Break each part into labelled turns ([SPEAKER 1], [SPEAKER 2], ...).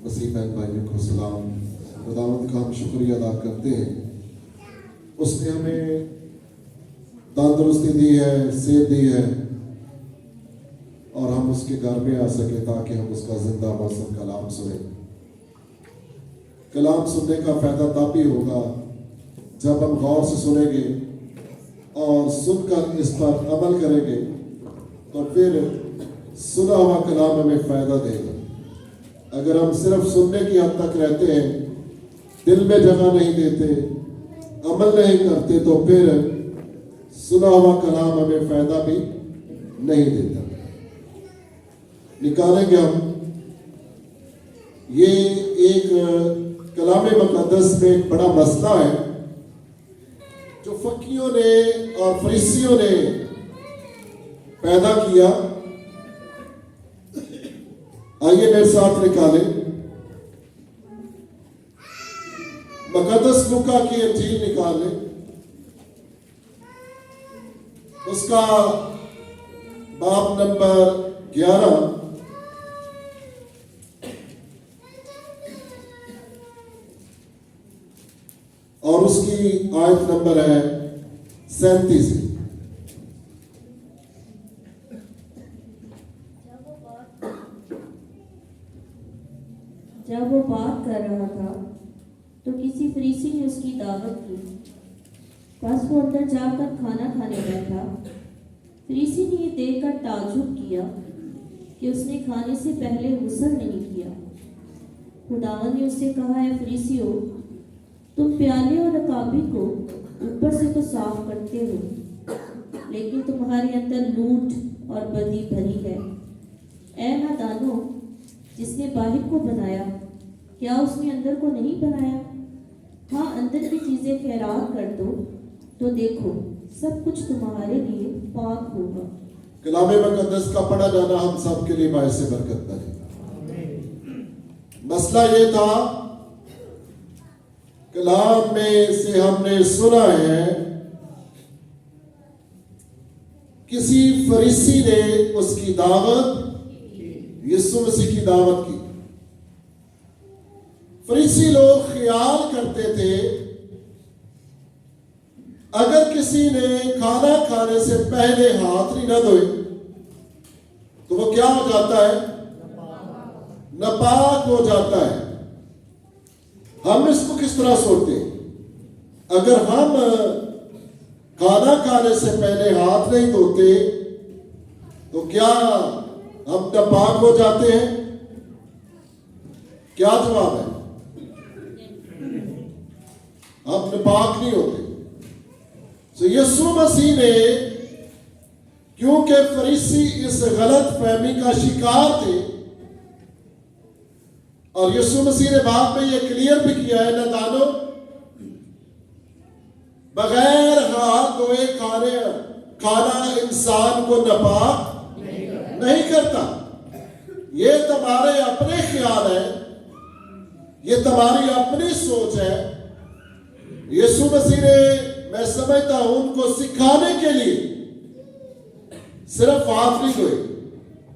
[SPEAKER 1] مسیح بہن بھائیوں کو سلام۔ خداوند کا ہم شکریہ ادا کرتے ہیں، اس نے ہمیں تندرستی دی ہے، صحت دی ہے، اور ہم اس کے گھر میں آ سکے تاکہ ہم اس کا زندہ باسر کلام سنیں۔ کلام سننے کا فائدہ تب بھی ہوگا جب ہم غور سے سنیں گے اور سن کر اس پر عمل کریں گے، تو پھر سنا ہوا کلام ہمیں فائدہ دے گا۔ اگر ہم صرف سننے کی حد تک رہتے ہیں، دل میں جگہ نہیں دیتے، عمل نہیں کرتے، تو پھر سنا ہوا کلام ہمیں فائدہ بھی نہیں دیتا۔ نکالیں گے ہم یہ ایک کلام مقدس میں ایک بڑا مسئلہ ہے جو فقیوں نے اور فریسیوں نے پیدا کیا۔ آئیے میرے ساتھ نکالیں مقدس لوکا کی انجیل، نکال لیں اس کا باب نمبر 11 اور اس کی آیت نمبر ہے 37۔
[SPEAKER 2] جب وہ بات کر رہا تھا تو کسی فریسی نے اس کی دعوت کی، بس وہ اندر جا کر کھانا کھانے بیٹھا۔ فریسی نے یہ دیکھ کر تعجب کیا کہ اس نے کھانے سے پہلے غسل نہیں کیا۔ خداوند نے اس سے کہا، اے فریسیو، تم پیالے اور رکابی کو اوپر سے تو صاف کرتے ہو، لیکن تمہارے اندر لوٹ اور بدی بھری ہے۔ اے نادانو، جس نے باہر کو بنایا، کیا اس نے اندر کو نہیں بنایا؟ ہاں، اندر کی چیزیں خیرات کر دو تو دیکھو سب کچھ تمہارے لیے پاک ہوگا۔
[SPEAKER 1] کلام مقدس کا پڑھا جانا ہم سب کے لیے باعث برکت ہے۔ مسئلہ یہ تھا، کلام میں سے ہم نے سنا ہے کسی فریسی نے اس کی دعوت، یسوع مسیح کی دعوت کی۔ فریسی لوگ خیال کرتے تھے اگر کسی نے کھانا کھانے سے پہلے ہاتھ نہیں نہ دھوئے تو وہ کیا ہو جاتا ہے؟ ناپاک ہو جاتا ہے۔ ہم اس کو کس طرح سوچتے ہیں؟ اگر ہم کھانا کھانے سے پہلے ہاتھ نہیں دھوتے تو کیا ہم ناپاک ہو جاتے ہیں؟ کیا جواب ہے؟ ہم ناپاک نہیں ہوتے۔ تو یسوع مسیح نے، کیونکہ فریسی اس غلط فہمی کا شکار تھے، اور یسوع مسیح نے بعد میں یہ کلیئر بھی کیا ہے، نادانو، بغیر ہاتھ دھوئے کھانا انسان کو ناپاک نہیں کرتا۔ یہ تمہارے اپنے خیال ہے، یہ تمہاری اپنی سوچ ہے۔ یسوع مسیح نے، میں سمجھتا ہوں، ان کو سکھانے کے لیے صرف ہاتھ نہیں دھوئے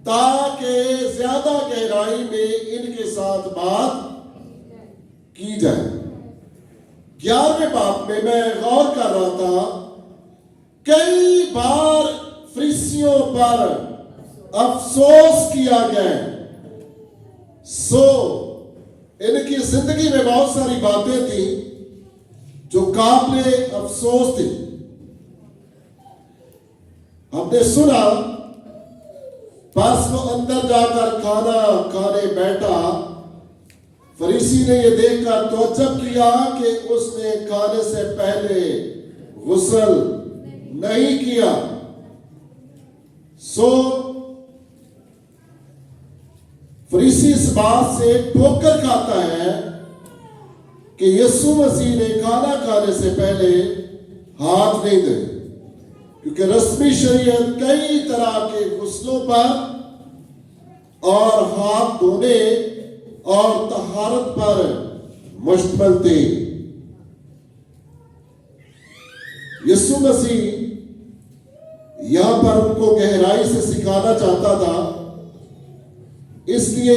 [SPEAKER 1] تاکہ زیادہ گہرائی میں ان کے ساتھ بات کی جائے۔ 11ویں باب میں میں غور کر رہا تھا، کئی بار فریسیوں پر افسوس کیا گیا ہے۔ ان کی زندگی میں بہت ساری باتیں تھیں جو قابل افسوس تھی۔ ہم نے سنا، بس وہ اندر جا کر کھانا کھانے بیٹھا۔ فریسی نے یہ دیکھ کر تعجب کیا کہ اس نے کھانے سے پہلے غسل نہیں کیا۔ فریسی اس بات سے ٹھوکر کھاتا ہے کہ یسوع مسیح نے کھانا کھانے سے پہلے ہاتھ نہیں دھوئے، کیونکہ رسمی شریعت کئی طرح کے غسلوں پر اور ہاتھ دھونے اور طہارت پر مشتمل تھی۔ یسوع مسیح یہاں پر ان کو گہرائی سے سکھانا چاہتا تھا، اس لیے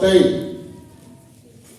[SPEAKER 1] 23।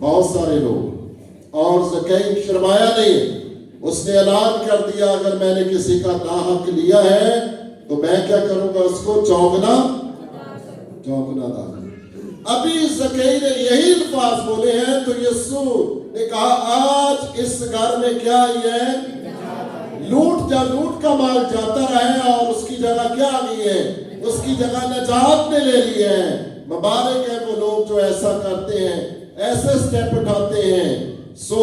[SPEAKER 1] بہت سارے لوگ، اور زکئی شرمایا نہیں، اس نے اعلان کر دیا اگر میں نے کسی کا ناحق لیا ہے تو میں کیا کروں گا، اس کو چونکنا تھا۔ ابھی زکئی نے یہی الفاظ بولے ہیں تو یسوع نے کہا آج اس گھر میں کیا ہی ہے، لوٹ کا مال جاتا رہے اور اس کی جگہ کیا آ گئی ہے، اس کی جگہ نجات نے لے لی ہے۔ مبارک ہے وہ لوگ جو ایسا کرتے ہیں، ایسے سٹیپ اٹھاتے ہیں۔ سو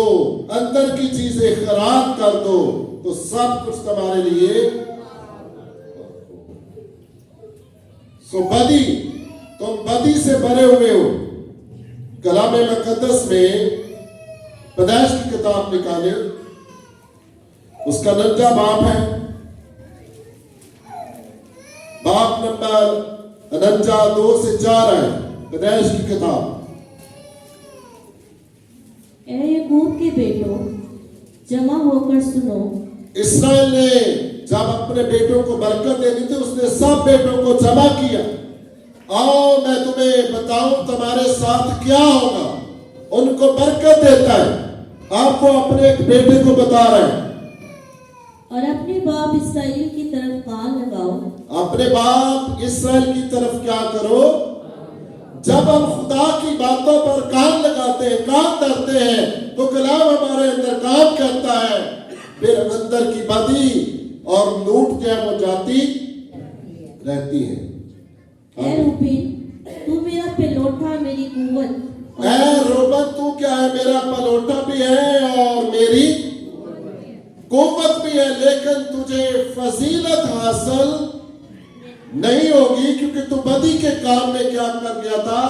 [SPEAKER 1] اندر کی چیزیں خراب کر دو تو سب کچھ تمہارے لیے، سو بدی، تم بدی سے بھرے ہوئے ہو۔ کلام مقدس میں پیدائش کی کتاب نکالے، اس کا 9 باب ہے، باب نمبر 9 2 سے 4 ہے، پیدائش کی کتاب۔
[SPEAKER 2] اے یعقوب کے بیٹوں، جمع ہو کر سنو۔
[SPEAKER 1] اسرائیل نے جب اپنے بیٹوں کو برکت دینی تھی، اس نے سب بیٹوں کو جمع کیا۔ آؤ میں تمہیں بتاؤں تمہارے ساتھ کیا ہوگا۔ ان کو برکت دیتا ہے، آپ کو اپنے ایک بیٹے کو بتا رہے ہیں،
[SPEAKER 2] اور اپنے باپ اسرائیل کی طرف کان لگاؤ۔
[SPEAKER 1] اپنے باپ اسرائیل کی طرف کیا کرو۔ جب ہم خدا کی باتوں پر کان لگاتے ہیں، کان دھرتے ہیں، تو کلام ہمارے اندر کام کرتا ہے، پھر اندر کی بدی اور لوٹ جو ہے وہ جاتی رہتی ہے۔
[SPEAKER 2] اے روبین، تو میرا پلوٹا، میری قوت۔
[SPEAKER 1] اے روبن، تو کیا ہے، میرا پلوٹا بھی ہے اور میری قوت بھی ہے، لیکن تجھے فضیلت حاصل نہیں ہوگی کیونکہ تو بدی کے کام میں کیا کر گیا تھا،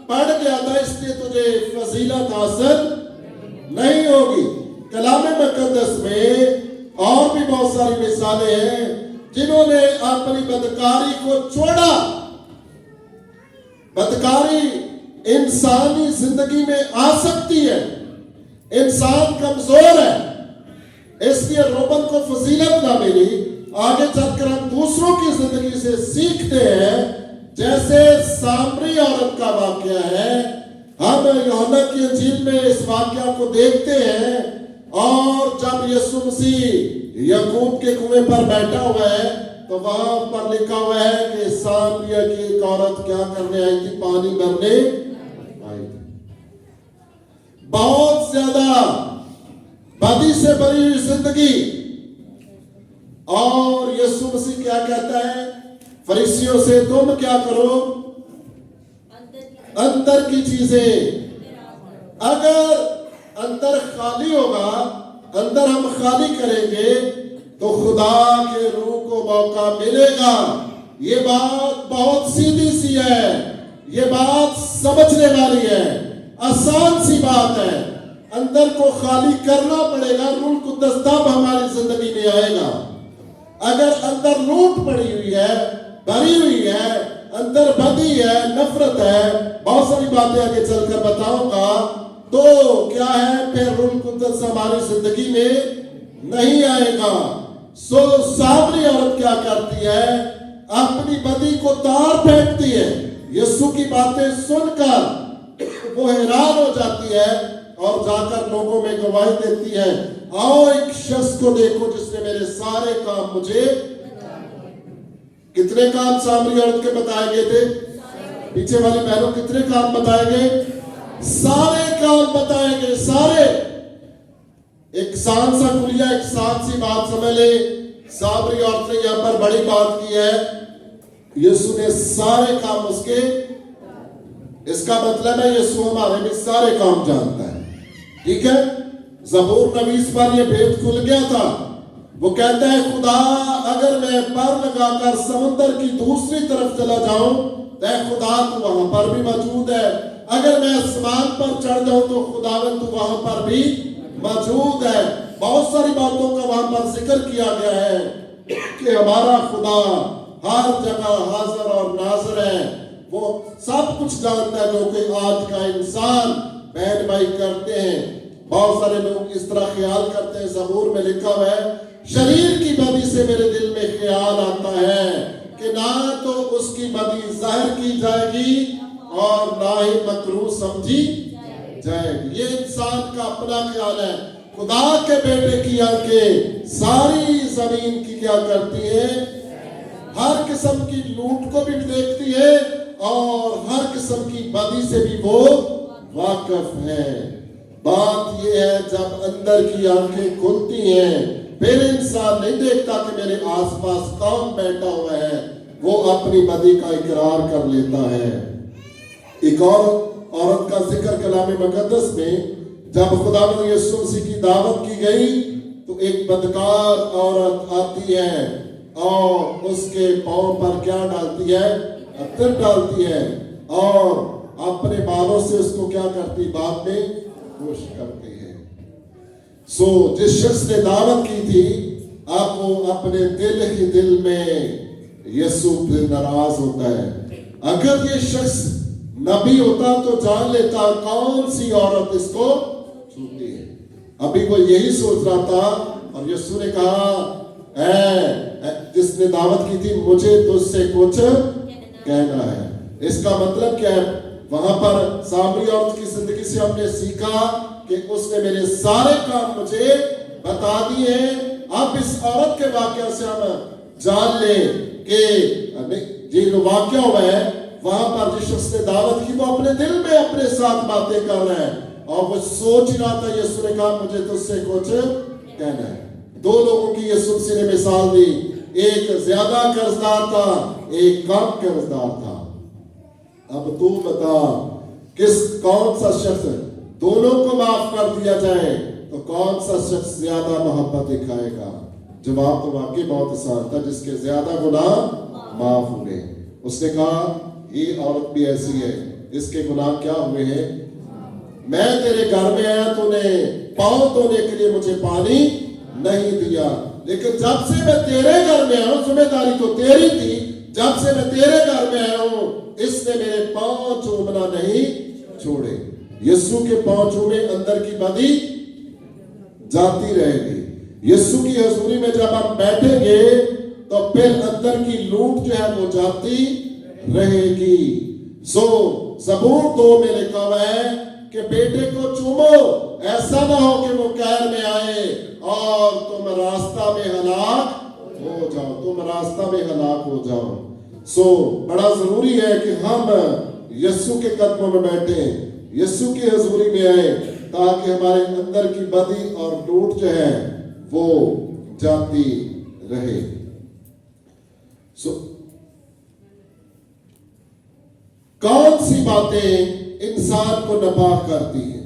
[SPEAKER 1] پڑ گیا تھا، اس لیے تجھے فضیلت حاصل نہیں ہوگی۔ کلام مقدس میں اور بھی بہت ساری مثالیں ہیں جنہوں نے اپنی بدکاری کو چھوڑا۔ بدکاری انسانی زندگی میں آ سکتی ہے، انسان کمزور ہے، اس لیے روبن کو فضیلت نہ ملی۔ آگے چل کر ہم دوسروں کی زندگی سے سیکھتے ہیں، جیسے سامری عورت کا واقعہ ہے۔ ہم یوحنا کی انجیل میں اس واقعہ کو دیکھتے ہیں، اور جب یسوع مسیح یعقوب کے کنویں پر بیٹھا ہوا ہے تو وہاں پر لکھا ہوا ہے کہ سامریہ کی ایک عورت کیا کرنے آئی تھی، پانی بھرنے آئی تھی۔ بہت زیادہ بدی سے بھری ہوئی زندگی، اور یسوع مسیح کیا کہتا ہے فریسیوں سے، تم کیا کرو، اندر کی چیزیں، اگر اندر خالی ہوگا، اندر ہم خالی کریں گے تو خدا کے روح کو موقع ملے گا۔ یہ بات بہت سیدھی سی ہے، یہ بات سمجھنے والی ہے، آسان سی بات ہے۔ اندر کو خالی کرنا پڑے گا، روح القدس تب ہماری زندگی میں آئے گا۔ اگر اندر لوٹ پڑی ہوئی ہے، بھری ہوئی ہے، اندر بدی ہے، نفرت ہے، بہت ساری باتیں آگے چل کر بتاؤں گا، تو کیا ہے، پھر روح القدس ہماری زندگی میں نہیں آئے گا۔ سو سامری عورت کیا کرتی ہے، اپنی بدی کو تار پھینکتی ہے، یسوع کی باتیں سن کر وہ حیران ہو جاتی ہے اور جا کر لوگوں میں گواہی دیتی ہے، آؤ ایک شخص کو دیکھو جس نے میرے سارے کام مجھے، کتنے کام سامری عورت کے بتائے گئے تھے، پیچھے والی بہنوں کتنے کام بتائے گئے، سارے کام بتائے گئے، سارے۔ ایک سان سا کلیا، ایک سان سی بات سمجھ لے، سامری عورت نے یہاں پر بڑی بات کی ہے، یسوع نے سارے کام اس کے، اس کا مطلب ہے یسوع ہمارے بھی سارے کام جانتا ہے، ٹھیک ہے۔ زبور نویس پر یہ بھید کھل گیا تھا، وہ کہتا ہے خدا اگر میں پر لگا کر سمندر کی دوسری طرف چلا جاؤں تو اے خدا تو وہاں پر بھی موجود ہے، اگر میں آسمان پر چڑھ جاؤں تو خداوند تو وہاں پر بھی موجود ہے۔ بہت ساری باتوں کا وہاں پر ذکر کیا گیا ہے کہ ہمارا خدا ہر جگہ حاضر اور ناظر ہے، وہ سب کچھ جانتا ہے جو کہ آج کا انسان بہن بھائی کرتے ہیں۔ بہت سارے لوگ اس طرح خیال کرتے ہیں، زبور میں لکھا ہوا ہے شریر کی بدی سے میرے دل میں خیال آتا ہے کہ نہ تو اس کی بدی ظاہر کی جائے گی اور نہ ہی مکروہ سمجھی جائے گی. یہ انسان کا اپنا خیال ہے. خدا کے بیٹے کی آنکھیں ساری زمین کی کیا کرتی ہیں؟ ہر قسم کی لوٹ کو بھی دیکھتی ہے اور ہر قسم کی بدی سے بھی وہ واقف ہے. بات یہ ہے جب اندر کی آنکھیں کھلتی ہیں پھر انسان نہیں دیکھتا کہ میرے آس پاس کون بیٹھا ہوا ہے, وہ اپنی بدی کا اقرار کر لیتا ہے. ایک اور عورت کا ذکر کلام مقدس میں جب خداوند یسوع مسیح کی دعوت کی گئی تو ایک بدکار عورت آتی ہے اور اس کے پاؤں پر کیا ڈالتی ہے؟ عطر ڈالتی ہے اور اپنے بالوں سے اس کو کیا کرتی؟ بعد میں خوش کرتی ہے. جس شخص نے دعوت کی تھی اب وہ اپنے دل میں یسوع پہ ناراض ہوتا ہے. اگر یہ شخص نبی ہوتا تو جان لیتا کون سی عورت اس کو چھوتی ہے. ابھی وہ یہی سوچ رہا تھا اور یسوع نے کہا اے جس نے دعوت کی تھی مجھے تجھ سے کچھ کہنا ہے. اس کا مطلب کیا ہے؟ وہاں پر سامری عورت کی زندگی سے ہم نے سیکھا کہ اس نے میرے سارے کام مجھے بتا دیے ہیں. اب اس عورت کے واقعہ سے ہم جان لیں کہ یہ واقعہ ہوا ہے وہاں پر جس شخص نے دعوت کی وہ اپنے دل میں اپنے ساتھ باتیں کر رہا ہے اور وہ سوچ رہا تھا یسوع نے کہا مجھے تجھ سے کچھ کہنا ہے. دو لوگوں کی یسوع مسیح نے مثال دی, ایک زیادہ قرضدار تھا ایک کم قرضدار تھا. اب تو بتا کون سا شخص دونوں کو معاف کر دیا جائے تو کون سا شخص زیادہ محبت دکھائے گا؟ جواب تو واقعی بہت آسان تھا, جس کے زیادہ گناہ معاف ہوئے. اس نے کہا یہ عورت بھی ایسی ہے, اس کے گناہ کیا ہوئے ہیں؟ میں تیرے گھر میں آیا تو نے پاؤں دھونے کے لیے مجھے پانی نہیں دیا, لیکن جب سے میں تیرے گھر میں آیا ہوں, ذمہ داری تو تیری تھی, جب سے میں تیرے گھر میں آیا ہوں اس نے میرے پاؤں چومنا نہیں چھوڑے. یسوع کے پاؤں چومے اندر کی بدی جاتی رہے گی. یسوع کی حضوری میں جب ہم بیٹھیں گے تو پھر اندر کی لوٹ جو ہے وہ جاتی رہے گی. زبور 2 میں لکھا ہوا ہے کہ بیٹے کو چومو, ایسا نہ ہو کہ وہ قہر میں آئے اور تم راستہ میں ہلاک ہو جاؤ, ہو جاؤ. بڑا ضروری ہے کہ ہم یسوع کے قدموں میں بیٹھیں, یسوع کی حضوری میں آئے تاکہ ہمارے اندر کی بدی اور لوٹ جو ہے وہ جاتی رہے. کون سی باتیں انسان کو ناپاک کرتی ہیں؟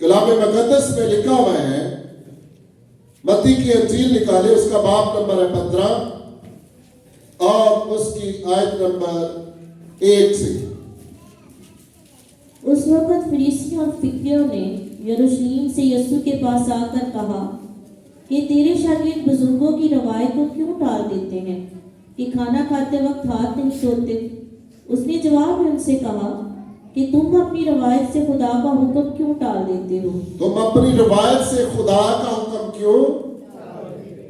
[SPEAKER 1] کلام مقدس میں لکھا ہوا ہے, متی کی انجیل نکالے, اس کا باب نمبر ہے 15 اور اس کی آیت نمبر 1 سے.
[SPEAKER 2] اس وقت فریسیوں اور فقیوں نے یروشلم سے یسوع کے پاس آ کر کہا کہ تیرے شاگرد بزرگوں کی روایت کو کیوں ٹال دیتے ہیں کہ کھانا کھاتے وقت ہاتھ نہیں دھوتے؟ اس نے جواب میں ان سے کہا کہ تم اپنی روایت سے خدا کا حکم کیوں ٹال دیتے ہو؟
[SPEAKER 1] تم اپنی روایت سے خدا کا حکم کیوں؟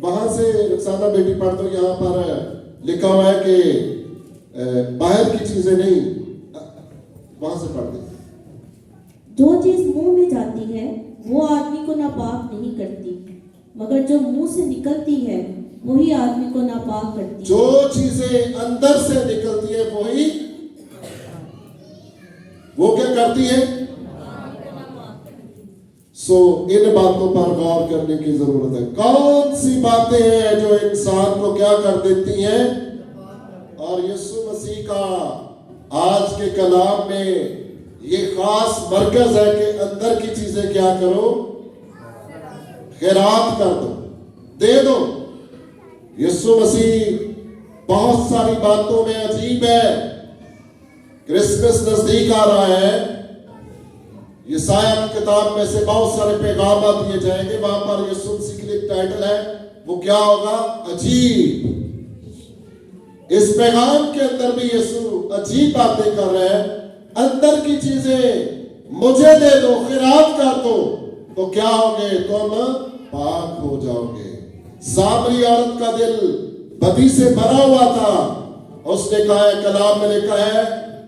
[SPEAKER 1] وہاں سے رخسانہ بیٹی پڑھ دو, یہاں پر لکھا ہوا ہے کہ باہر کی چیزیں نہیں, وہاں سے پڑھ دیں.
[SPEAKER 2] جو چیز منہ میں جاتی ہے وہ آدمی کو ناپاک نہیں کرتی, مگر جو منہ سے نکلتی ہے وہی آدمی کو ناپاک کرتی ہے.
[SPEAKER 1] جو چیزیں اندر سے نکلتی ہے وہی وہ کیا کرتی ہے؟ ان باتوں پر غور کرنے کی ضرورت ہے. کون سی باتیں ہیں جو انسان کو کیا کر دیتی ہیں؟ اور یسوع مسیح کا آج کے کلام میں یہ خاص مرکز ہے کہ اندر کی چیزیں کیا کرو؟ خیرات کر دو, دے دو. یسوع مسیح بہت ساری باتوں میں عجیب ہے. کرسمس نزدیک آ رہا ہے, یسایہ کی کتاب میں سے بہت سارے پیغامات دیے جائیں گے, وہاں پر یسوع مسیح کے لیے ٹائٹل ہے, وہ کیا ہوگا؟ عجیب. اس پیغام کے اندر بھی یسوع عجیب باتیں کر رہے ہیں. اندر کی چیزیں مجھے دے دو, خیرات کر دو, تو کیا ہوگے؟ تم پاک ہو جاؤ گے. سامری عورت کا دل بدی سے بھرا ہوا تھا, اس نے کہا ہے, کلام میں لکھا ہے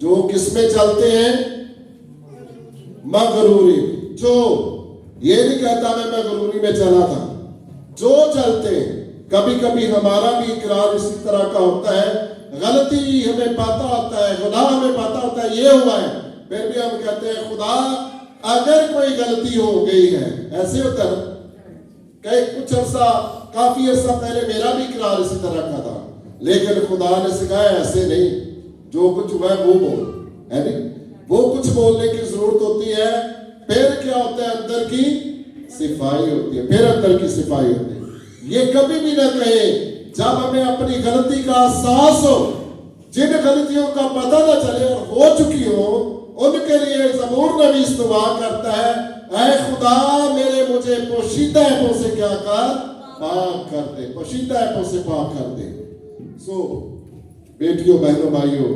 [SPEAKER 1] جو کس میں چلتے ہیں؟ مغروری. جو یہ نہیں کہتا میں مغروری میں چلا تھا. جو چلتے ہیں. کبھی کبھی ہمارا بھی اقرار اسی طرح کا ہوتا ہے. غلطی ہمیں پتا ہوتا ہے, گناہ ہمیں پتا ہوتا ہے یہ ہوا ہے, پھر بھی ہم کہتے ہیں خدا اگر کوئی غلطی ہو گئی ہے. ایسے ہوتا ہے کہ کچھ عرصہ, کافی عرصہ پہلے میرا بھی اقرار اسی طرح کا تھا, لیکن خدا نے سکھایا ایسے نہیں, جو کچھ ہوا ہے وہ بول, ہے نہیں, وہ کچھ بولنے کی ضرورت ہوتی ہے. پھر کیا ہوتا ہے؟ اندر کی صفائی ہوتی ہے. پھر اندر کی صفائی ہوتی ہے. یہ کبھی بھی نہ کہیں جب ہمیں اپنی غلطی کا احساس ہو, جن غلطیوں کا پتہ نہ چلے اور ہو چکی ہو, ان کے لیے زبور نویس دعا کرتا ہے, اے خدا مجھے پوشیدہ ایپوں سے کیا کر, پاک کر دے, پوشیدہ ایپوں سے پاک کر دے. سو بیٹیوں, بہنوں, بھائیوں,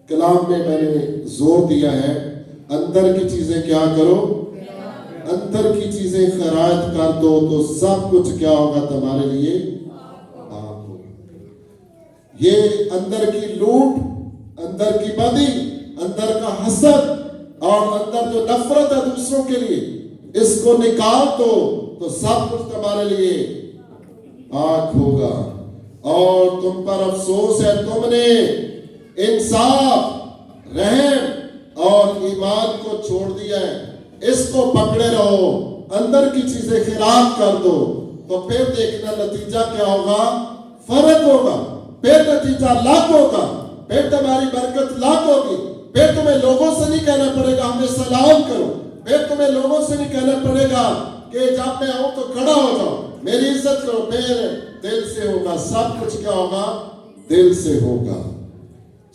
[SPEAKER 1] کلام میں نے زور دیا ہے اندر کی چیزیں کیا کرو, اندر کی چیزیں خرائط کر دو تو سب کچھ کیا ہوگا تمہارے لیے پاک ہوگا. یہ اندر کی لوٹ, اندر کی بدی, اندر کا حسد اور اندر جو نفرت ہے دوسروں کے لیے, اس کو نکال دو تو سب کچھ تمہارے لیے پاک ہوگا. اور تم پر افسوس ہے, تم نے انصاف, رحم اور ایمان کو چھوڑ دیا ہے. اس کو پکڑے رہو, اندر کی چیزیں خراب کر دو, تو پھر دیکھنا نتیجہ کیا ہوگا, فرق ہوگا. پھر نتیجہ لاکھ ہوگا, پھر تمہاری برکت لاکھ ہوگی. پھر تمہیں لوگوں سے نہیں کہنا پڑے گا ہمیں سلام کرو, پھر تمہیں لوگوں سے نہیں کہنا پڑے گا کہ جب میں آؤں تو کھڑا ہو جاؤ, میری عزت کرو. پھر دل سے ہوگا, سب کچھ کیا ہوگا, دل سے ہوگا.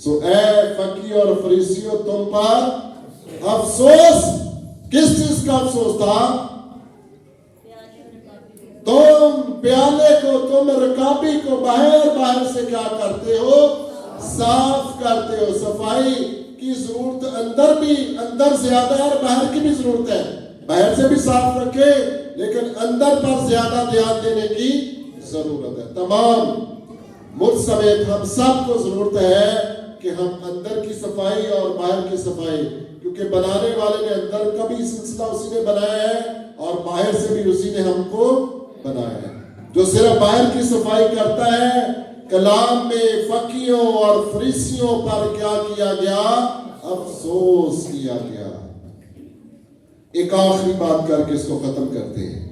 [SPEAKER 1] سو اے فقی اور فریسیوں, تم پر افسوس. کس چیز کا افسوس تھا؟ تم پیالے کو, تم رکابی کو باہر سے کیا کرتے ہو, صاف کرتے ہو. صفائی کی ضرورت اندر بھی, اندر زیادہ ہے اور باہر کی بھی ضرورت ہے. باہر سے بھی صاف رکھے لیکن اندر پر زیادہ دھیان دینے کی ضرورت ہے. تمام مجھ سمیت ہم سب کو ضرورت ہے کہ ہم اندر کی صفائی اور باہر کی صفائی, کیونکہ بنانے والے نے اندر کا بھی سلسلہ اسی نے بنایا ہے اور باہر سے بھی اسی نے ہم کو بنایا ہے. جو صرف باہر کی صفائی کرتا ہے, کلام میں فقیوں اور فریسیوں پر کیا کیا گیا, افسوس کیا گیا. ایک آخری بات کر کے اس کو ختم کرتے ہیں.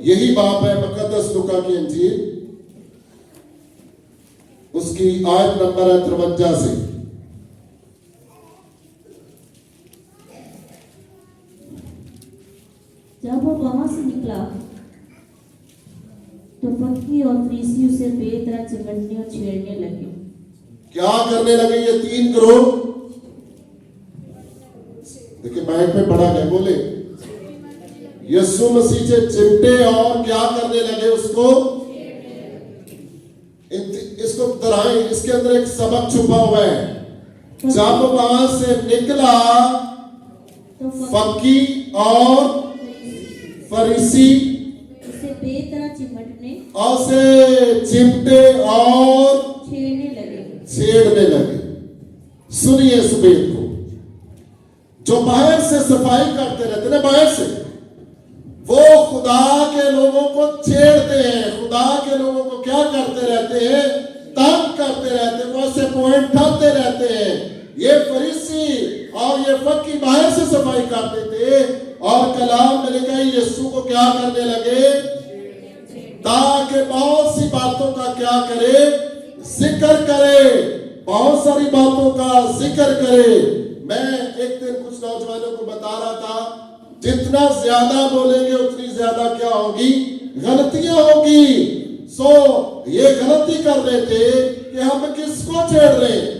[SPEAKER 1] یہی باب ہے مقدس لوکا کی انجیل, اس کی آیت نمبر ہے 53 سے.
[SPEAKER 2] جب وہ وہاں سے نکلا تو فقی اور فریسی اسے بے طرح چمٹنے اور چھیڑنے لگے.
[SPEAKER 1] کیا کرنے لگے یہ 3 گروہ؟ دیکھیں مائک میں پڑھا گیا, بولے یسوع مسیح سے چمٹے اور کیا کرنے لگے, اس کو دہرائیں. اس کے اندر ایک سبق چھپا ہوا ہے. جب وہاں سے نکلا فقی اور فریسی
[SPEAKER 2] اسے بے طرح چمٹنے
[SPEAKER 1] اور سے چمٹے اور چھیڑنے لگے. سنیے اس بات کو, جو باہر سے صفائی کرتے رہتے ہیں باہر سے, وہ خدا کے لوگوں کو چھیڑتے ہیں, خدا کے لوگوں کو کیا کرتے رہتے ہیں, تنگ کرتے رہتے ہیں, وہ ایسے پوائنٹ ڈالتے رہتے ہیں. یہ فریسی اور یہ فقی باہر سے صفائی کرتے تھے اور کلام میں لکھا ہے یسوع کو کیا کرنے لگے, تاکہ بہت سی باتوں کا کیا کرے, ذکر کرے, بہت ساری باتوں کا ذکر کرے. میں ایک دن کچھ نوجوانوں کو بتا رہا تھا, جتنا زیادہ بولیں گے اتنی زیادہ کیا ہوگی, غلطیاں ہوگی. سو یہ غلطی کر رہے تھے کہ ہم کس کو چھیڑ رہے ہیں,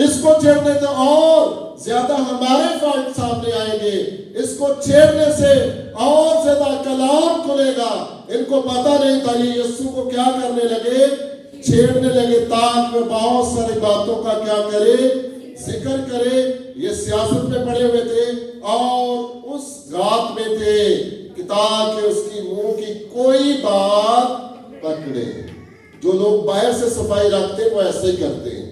[SPEAKER 1] اس کو چھیڑنے سے اور زیادہ ہمارے فالٹ سامنے آئیں گے, اس کو چھیڑنے سے اور زیادہ کلام کھلے گا. ان کو پتا نہیں تھا یہ یسوع کو کیا کرنے لگے, چھیڑنے لگے تاکہ بہت ساری باتوں کا کیا کرے, ذکر کرے. یہ سیاست میں پڑے ہوئے تھے اور اس ذات میں تھے کہ تاکہ اس کی منہ کی کوئی بات پکڑے. جو لوگ باہر سے صفائی رکھتے ہیں وہ ایسے ہی کرتے ہیں.